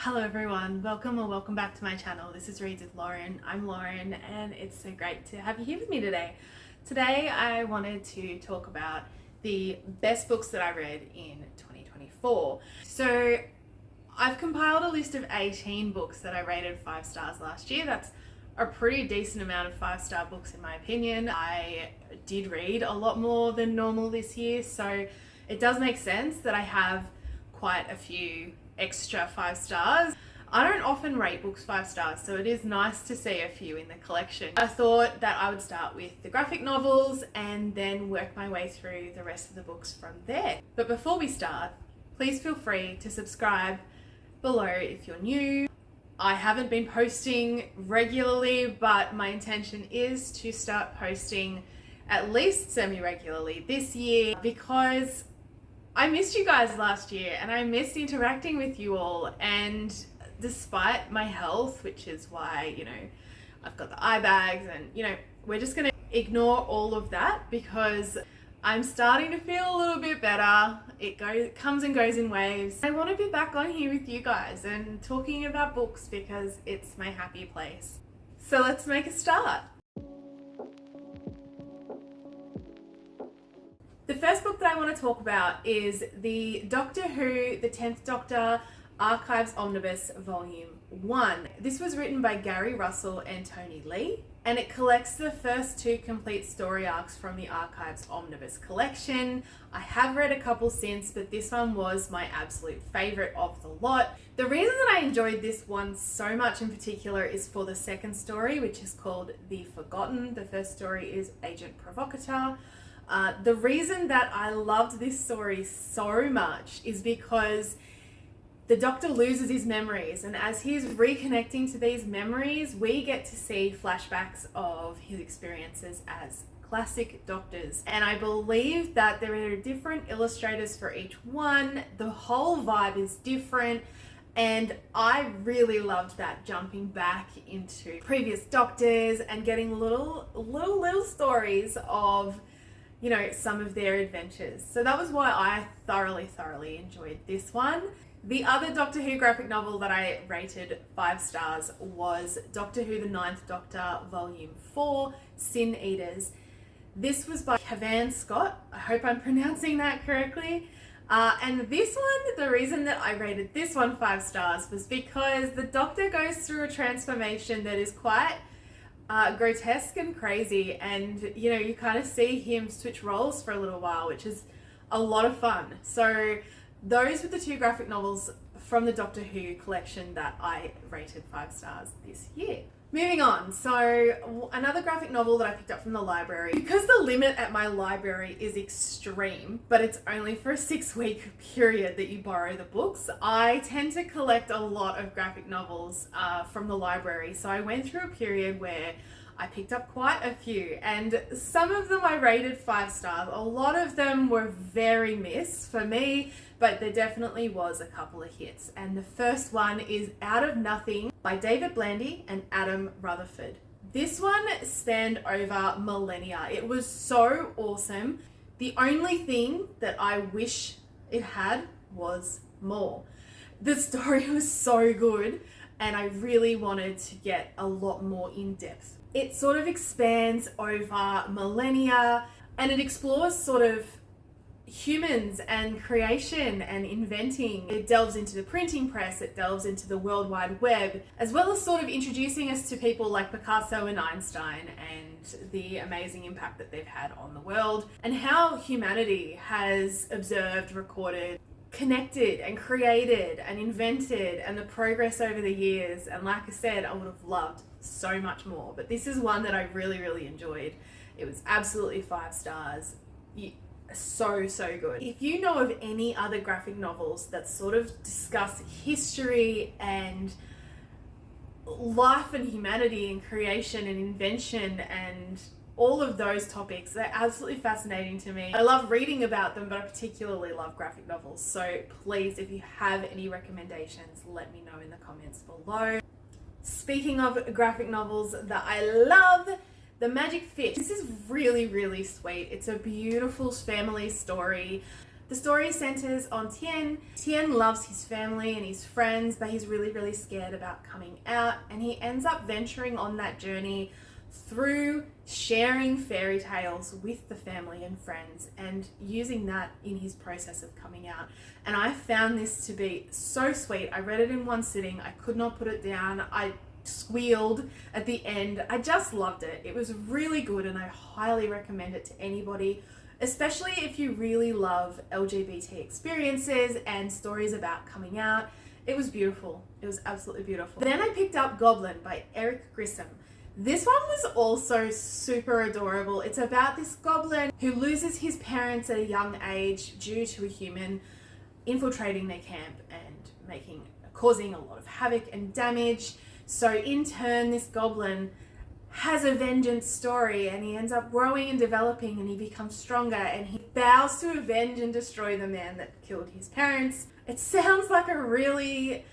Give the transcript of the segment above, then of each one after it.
Hello everyone, welcome or welcome back to my channel. This is Reads with Lauren. I'm Lauren and it's so great to have you here with me today. Today I wanted to talk about the best books that I read in 2024. So I've compiled a list of 18 books that I rated 5 stars last year. That's a pretty decent amount of 5-star books in my opinion. I did read a lot more than normal this year, so it does make sense that I have quite a few extra 5 stars. I don't often rate books 5 stars, so it is nice to see a few in the collection. I thought that I would start with the graphic novels and then work my way through the rest of the books from there. But before we start, please feel free to subscribe below if you're new. I haven't been posting regularly, but my intention is to start posting at least semi-regularly this year because I missed you guys last year and I missed interacting with you all, and despite my health, which is why, I've got the eye bags and, we're just going to ignore all of that because I'm starting to feel a little bit better. It comes and goes in waves. I want to be back on here with you guys and talking about books because it's my happy place. So let's make a start. The first book that I want to talk about is the Doctor Who, The 10th Doctor Archives Omnibus Volume 1. This was written by Gary Russell and Tony Lee, and it collects the first 2 complete story arcs from the Archives Omnibus collection. I have read a couple since, but this one was my absolute favourite of the lot. The reason that I enjoyed this one so much in particular is for the second story, which is called The Forgotten. The first story is Agent Provocateur. The reason that I loved this story so much is because the Doctor loses his memories, and as he's reconnecting to these memories, we get to see flashbacks of his experiences as classic Doctors. And I believe that there are different illustrators for each one. The whole vibe is different, and I really loved that, jumping back into previous Doctors and getting little stories of some of their adventures. So that was why I thoroughly enjoyed this one. The other Doctor Who graphic novel that I rated 5 stars was Doctor Who, The 9th Doctor, Volume 4, Sin Eaters. This was by Cavan Scott. I hope I'm pronouncing that correctly. And this one, the reason that I rated this one 5 stars was because the Doctor goes through a transformation that is quite grotesque and crazy, and you kind of see him switch roles for a little while, which is a lot of fun. So those were the 2 graphic novels from the Doctor Who collection that I rated 5 stars this year. Moving on, so another graphic novel that I picked up from the library. Because the limit at my library is extreme, but it's only for a 6-week period that you borrow the books, I tend to collect a lot of graphic novels from the library. So I went through a period where I picked up quite a few, and some of them I rated 5 stars. A lot of them were very miss for me, but there definitely was a couple of hits. And the first one is Out of Nothing by David Blandy and Adam Rutherford. This one spanned over millennia. It was so awesome. The only thing that I wish it had was more. The story was so good, and I really wanted to get a lot more in depth. It sort of expands over millennia, and it explores sort of humans and creation and inventing. It delves into the printing press, it delves into the World Wide Web, as well as sort of introducing us to people like Picasso and Einstein and the amazing impact that they've had on the world, and how humanity has observed, recorded, connected and created and invented, and the progress over the years. And like I said, I would have loved so much more, but this is one that I really enjoyed. It was absolutely 5 stars. So good. If you know of any other graphic novels that sort of discuss history and life and humanity and creation and invention and all of those topics, they're absolutely fascinating to me. I love reading about them, but I particularly love graphic novels. So please, if you have any recommendations, let me know in the comments below. Speaking of graphic novels that I love, The Magic Fish. This is really sweet. It's a beautiful family story. The story centers on Tien. Tien loves his family and his friends, but he's really, really scared about coming out, and he ends up venturing on that journey through sharing fairy tales with the family and friends and using that in his process of coming out. And I found this to be so sweet. I read it in one sitting. I could not put it down. I squealed at the end. I just loved it. It was really good, and I highly recommend it to anybody, especially if you really love LGBT experiences and stories about coming out. It was beautiful. It was absolutely beautiful. Then I picked up Goblin by Eric Grissom. This one was also super adorable. It's about this goblin who loses his parents at a young age due to a human infiltrating their camp and causing a lot of havoc and damage. So in turn, this goblin has a vengeance story, and he ends up growing and developing, and he becomes stronger, and he vows to avenge and destroy the man that killed his parents. It sounds like a really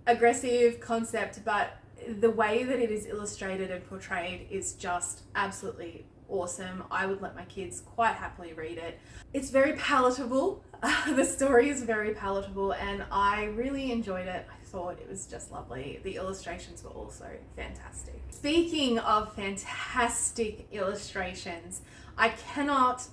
aggressive concept, but the way that it is illustrated and portrayed is just absolutely awesome. I would let my kids quite happily read it. It's very palatable. The story is very palatable, and I really enjoyed it. I thought it was just lovely. The illustrations were also fantastic. Speaking of fantastic illustrations, I cannot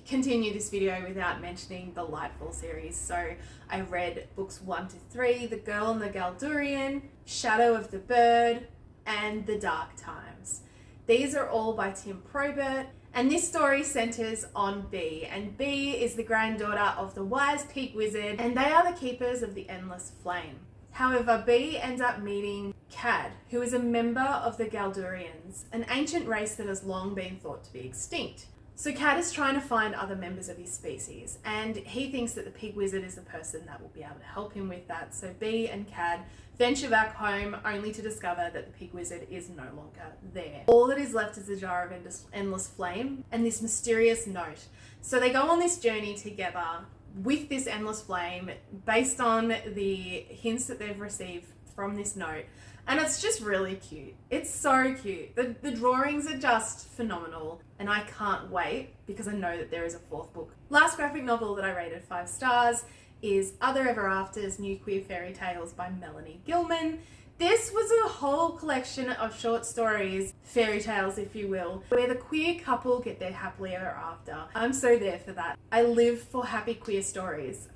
continue this video without mentioning the Lightfall series. So I read books 1 to 3, The Girl and the Galdurian, Shadow of the Bird, and The Dark Times. These are all by Tim Probert, and this story centers on Bee, and Bee is the granddaughter of the wise Peak Wizard, and they are the keepers of the Endless Flame. However, Bee ends up meeting Cad, who is a member of the Galdurians, an ancient race that has long been thought to be extinct. So Cad is trying to find other members of his species, and he thinks that the Pig Wizard is the person that will be able to help him with that. So Bee and Cad venture back home, only to discover that the Pig Wizard is no longer there. All that is left is a jar of endless flame and this mysterious note. So they go on this journey together with this endless flame based on the hints that they've received from this note. And it's just really cute. It's so cute. The drawings are just phenomenal, and I can't wait because I know that there is a 4th book. Last graphic novel that I rated 5 stars is Other Ever Afters, New Queer Fairy Tales by Melanie Gilman. This was a whole collection of short stories, fairy tales if you will, where the queer couple get their happily ever after. I'm so there for that. I live for happy queer stories.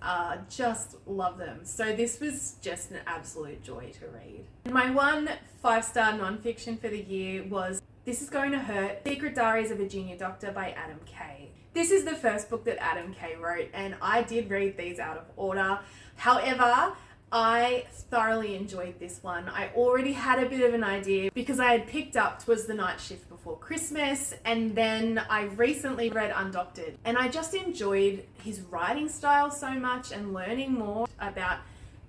Just love them. So this was just an absolute joy to read. And my one 5-star non-fiction for the year was This Is Going to Hurt, Secret Diaries of a Junior Doctor by Adam Kay. This is the first book that Adam Kay wrote, and I did read these out of order. However, I thoroughly enjoyed this one. I already had a bit of an idea because I had picked up Twas the Night Shift before Christmas, and then I recently read Undoctored, and I just enjoyed his writing style so much and learning more about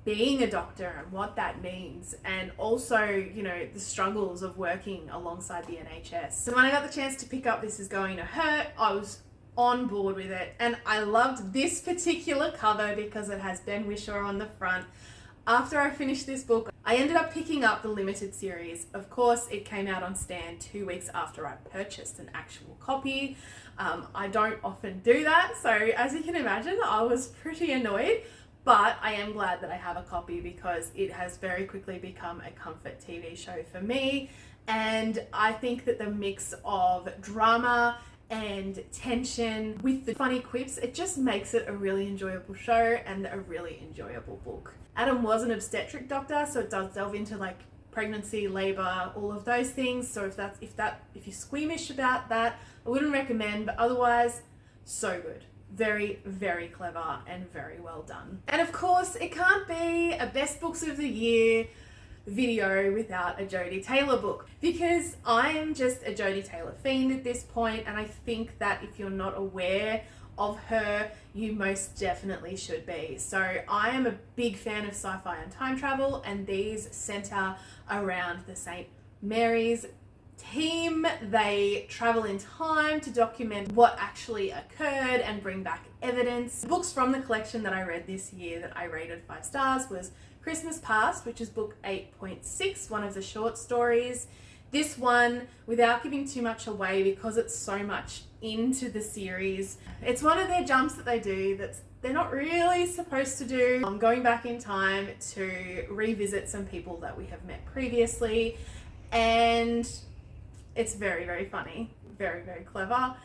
being a doctor and what that means, and also, you know, the struggles of working alongside the NHS. So when I got the chance to pick up This Is Going to Hurt, I was on board with it, and I loved this particular cover because it has Ben Whishaw on the front. After I finished this book, I ended up picking up the limited series. Of course, it came out on Stan 2 weeks after I purchased an actual copy. I don't often do that, so as you can imagine, I was pretty annoyed, but I am glad that I have a copy because it has very quickly become a comfort TV show for me, and I think that the mix of drama and tension with the funny quips, it just makes it a really enjoyable show and a really enjoyable book. Adam was an obstetric doctor, so it does delve into like pregnancy, labor, all of those things. So if you're squeamish about that, I wouldn't recommend, but otherwise, so good. Very, very clever and very well done. And of course, it can't be a best books of the year video without a Jodie Taylor book, because I am just a Jodie Taylor fiend at this point, and I think that if you're not aware of her, you most definitely should be. So I am a big fan of sci-fi and time travel, and these center around the St. Mary's team. They travel in time to document what actually occurred and bring back evidence. Books from the collection that I read this year that I rated 5 stars was Christmas Past, which is book 8.6, one of the short stories. This one, without giving too much away, because it's so much into the series. It's one of their jumps that they do that's they're not really supposed to do. I'm going back in time to revisit some people that we have met previously, and it's very, very funny, very, very clever.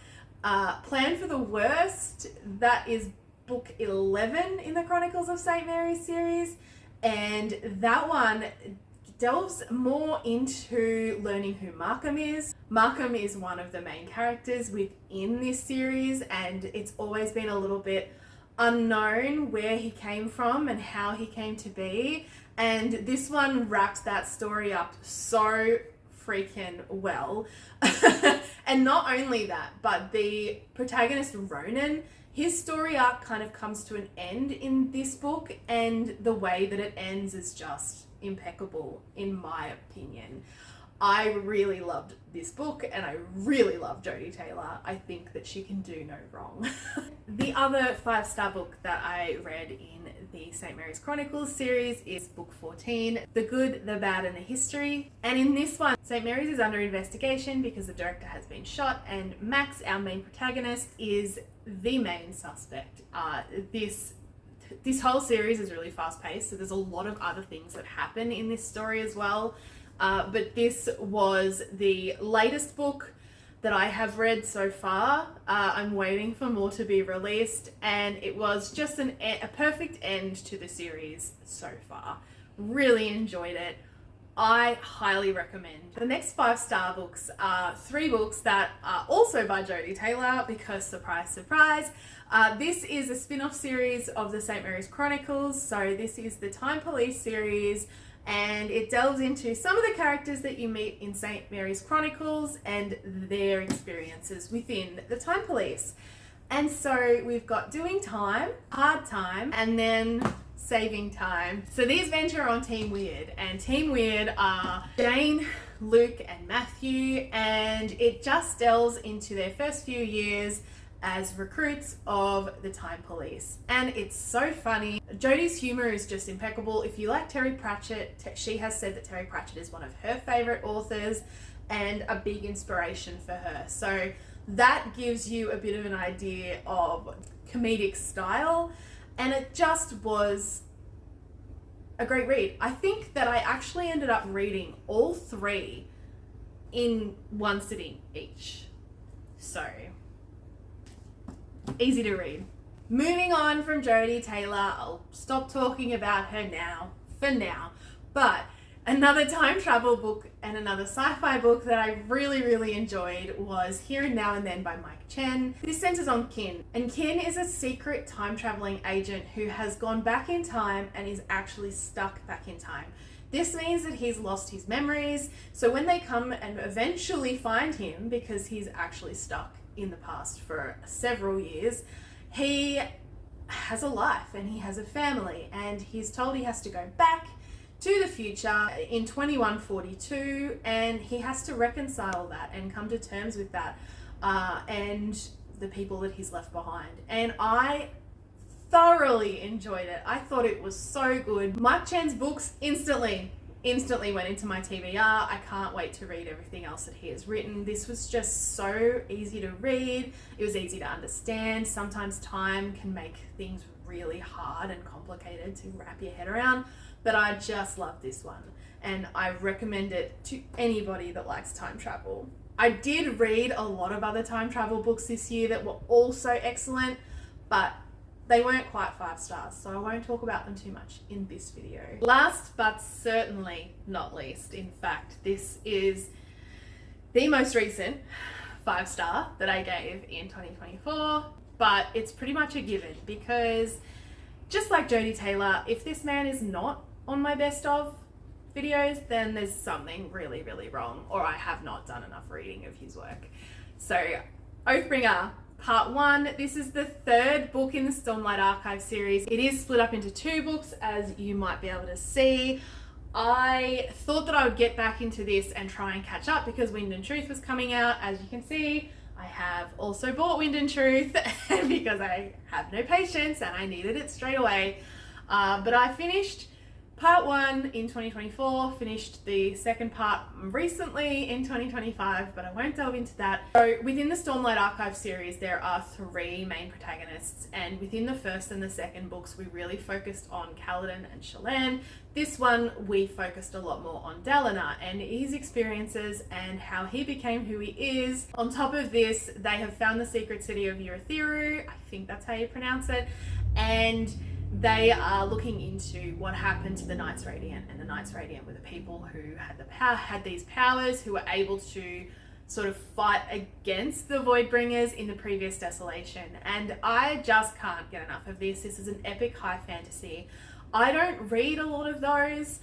Plan for the Worst, that is book 11 in the Chronicles of St. Mary's series, and that one delves more into learning who Markham is. Markham is one of the main characters within this series, and it's always been a little bit unknown where he came from and how he came to be, and this one wrapped that story up so freaking well. And not only that, but the protagonist Ronan, his story arc kind of comes to an end in this book, and the way that it ends is just impeccable in my opinion. I really loved this book, and I really love Jodie Taylor. I think that she can do no wrong. The other 5-star book that I read in the St. Mary's Chronicles series is book 14, The Good, the Bad and the History. And in this one, St. Mary's is under investigation because the director has been shot, and Max, our main protagonist, is the main suspect. This whole series is really fast paced, so there's a lot of other things that happen in this story as well. But this was the latest book that I have read so far. I'm waiting for more to be released, and it was just a perfect end to the series so far. Really enjoyed it. I highly recommend. The next 5-star books are 3 books that are also by Jodie Taylor, because surprise, surprise, this is a spin-off series of the St. Mary's Chronicles. So this is the Time Police series, and it delves into some of the characters that you meet in St. Mary's Chronicles and their experiences within the Time Police. And so we've got Doing Time, Hard Time, and then Saving Time. So these venture on Team Weird, and Team Weird are Jane, Luke and Matthew, and it just delves into their first few years as recruits of the Time Police. And it's so funny. Jodie's humor is just impeccable. If you like Terry Pratchett, she has said that Terry Pratchett is one of her favorite authors and a big inspiration for her. So that gives you a bit of an idea of comedic style, and it just was a great read. I think that I actually ended up reading all 3 in one sitting each. So easy to read. Moving on from Jodie Taylor, I'll stop talking about her now, for now. But another time travel book and another sci-fi book that I really, really enjoyed was Here and Now and Then by Mike Chen. This centers on Kin, and Kin is a secret time traveling agent who has gone back in time and is actually stuck back in time. This means that he's lost his memories, so when they come and eventually find him, because he's actually stuck in the past for several years, he has a life and he has a family, and he's told he has to go back to the future in 2142, and he has to reconcile that and come to terms with that and the people that he's left behind. And I thoroughly enjoyed it. I thought it was so good. Mike Chen's books instantly went into my TBR. I can't wait to read everything else that he has written. This was just so easy to read. It was easy to understand. Sometimes time can make things really hard and complicated to wrap your head around, but I just love this one, and I recommend it to anybody that likes time travel. I did read a lot of other time travel books this year that were also excellent, but they weren't quite 5 stars, so I won't talk about them too much in this video. Last but certainly not least, in fact, this is the most recent 5-star that I gave in 2024, but it's pretty much a given, because just like Jodie Taylor, if this man is not on my best of videos, then there's something really, really wrong, or I have not done enough reading of his work. So, Oathbringer, Part 1. This is the 3rd book in the Stormlight Archive series. It is split up into 2 books, as you might be able to see. I thought that I would get back into this and try and catch up because Wind and Truth was coming out. As you can see, I have also bought Wind and Truth because I have no patience and I needed it straight away. But I finished part 1 in 2024, finished the second part recently in 2025, but I won't delve into that. So within the Stormlight Archive series, there are 3 main protagonists, and within the first and the second books, we really focused on Kaladin and Shallan. This one, we focused a lot more on Dalinar and his experiences and how he became who he is. On top of this, they have found the secret city of Urithiru, I think that's how you pronounce it, and they are looking into what happened to the Knights Radiant, and the Knights Radiant were the people who had these powers, who were able to sort of fight against the Voidbringers in the previous Desolation. And I just can't get enough of this. This is an epic high fantasy. I don't read a lot of those.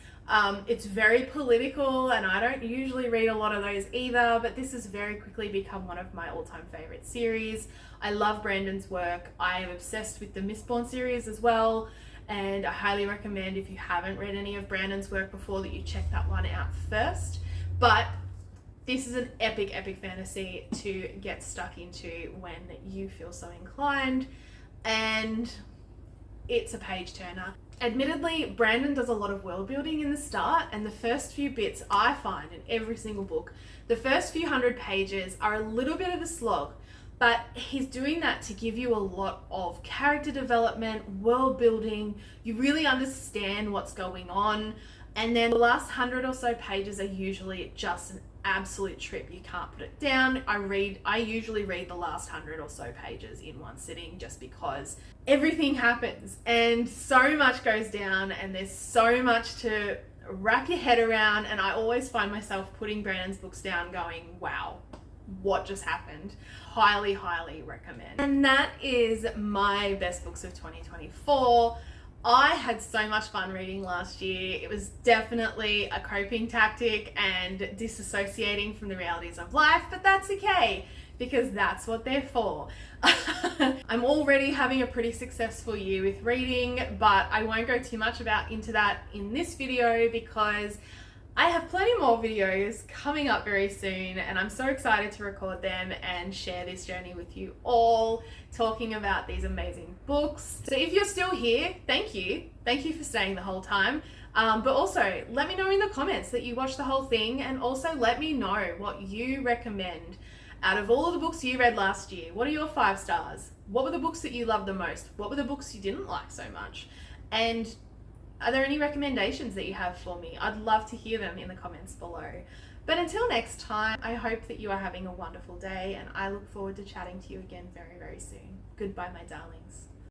It's very political, and I don't usually read a lot of those either, but this has very quickly become one of my all-time favorite series. I love Brandon's work. I am obsessed with the Mistborn series as well, and I highly recommend, if you haven't read any of Brandon's work before, that you check that one out first. But this is an epic fantasy to get stuck into when you feel so inclined, and it's a page turner. Admittedly, Brandon does a lot of world building in the start, and the first few bits I find in every single book, the first few 100 pages are a little bit of a slog, but he's doing that to give you a lot of character development, world building. You really understand what's going on, and then the last 100 or so pages are usually just an absolute trip. You can't put it down. I usually read the last 100 or so pages in one sitting, just because everything happens and so much goes down and there's so much to wrap your head around, and I always find myself putting Brandon's books down going, wow, what just happened? Highly recommend. And that is my best books of 2024. I had so much fun reading last year. It was definitely a coping tactic and disassociating from the realities of life, but that's okay, because that's what they're for. I'm already having a pretty successful year with reading, but I won't go too much into that in this video, because I have plenty more videos coming up very soon, and I'm so excited to record them and share this journey with you all, talking about these amazing books. So if you're still here, thank you. Thank you for staying the whole time. But also, let me know in the comments that you watched the whole thing, and also let me know what you recommend out of all of the books you read last year. What are your 5 stars? What were the books that you loved the most? What were the books you didn't like so much? And are there any recommendations that you have for me? I'd love to hear them in the comments below. But until next time, I hope that you are having a wonderful day, and I look forward to chatting to you again very soon. Goodbye, my darlings.